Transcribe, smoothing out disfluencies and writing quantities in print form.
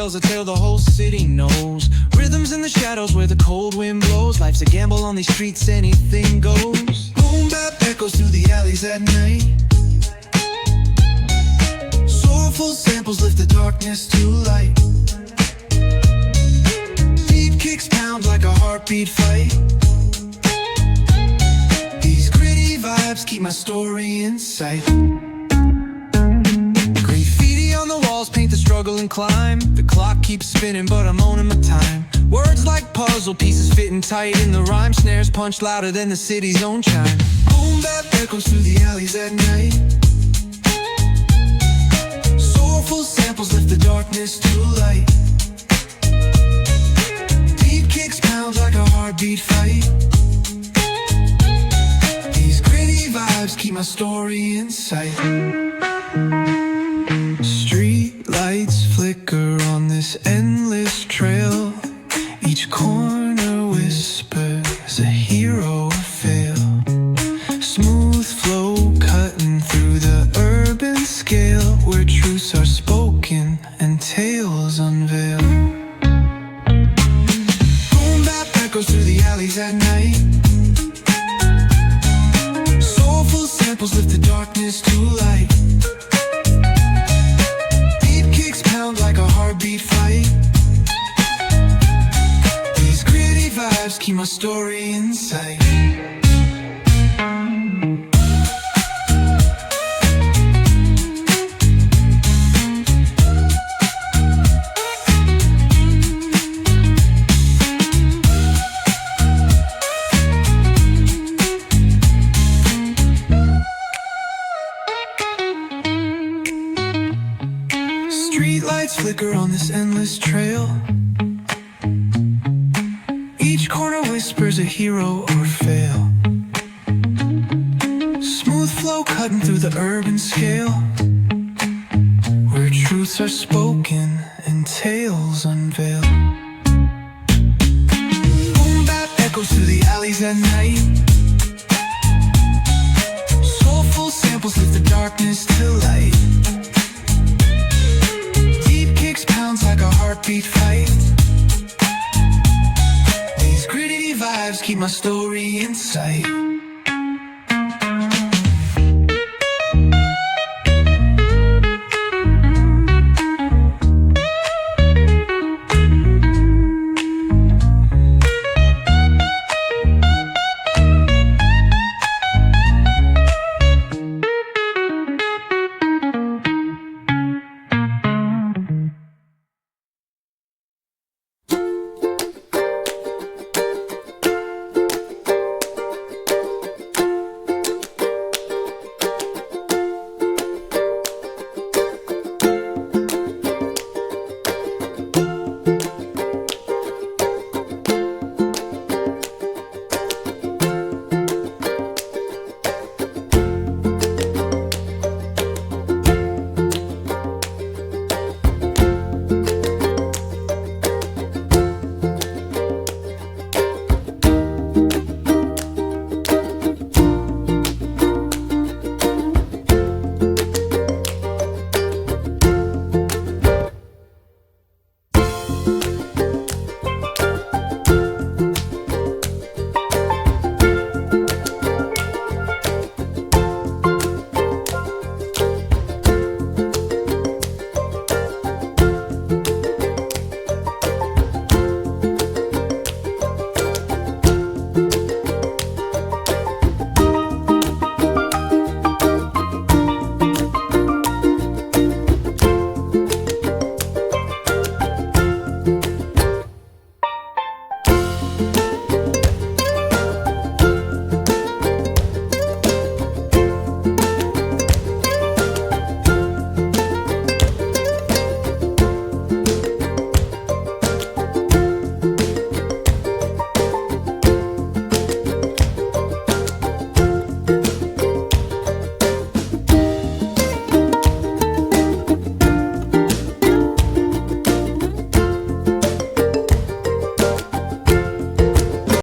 tells a tale the whole city knows. Rhythms in the shadows where the cold wind blows. Life's a gamble on these streets, anything goes. Boom bap echoes through the alleys at night. Soulful samples lift the darkness to light. Beat kicks pound like a heartbeat fight. These gritty vibes keep my story in sight. Graffiti on the walls paint the struggle and climb. The clock keeps spinning but I'm owning my time. Words like puzzle pieces fitting tight in the rhyme. Snares punch louder than the city's own chime. Boom bap echoes through the alleys at night. Soulful samples lift the darkness to light. Beat kicks pound like a heartbeat fight. These gritty vibes keep my story in sight. Street lights flicker on this endless trail. Each corner whispers a hero fail. Smooth flow cutting through the urban scale, where truths are spoken and tales unveil. Boom bap echoes through the alleys at night. Soulful samples lift the darkness to light. Beat kicks pound like a heartbeat fight. These gritty vibes keep my story in sight. Street lights flicker on this endless trail. Each corner whispers a hero or fail. Smooth flow cutting through the urban scale, where truths are spoken and tales unveil. Boom bap echoes through the alleys at night. Soulful samples lift the darkness to light. Pounds like a heartbeat fight. These gritty vibes keep my story in sight.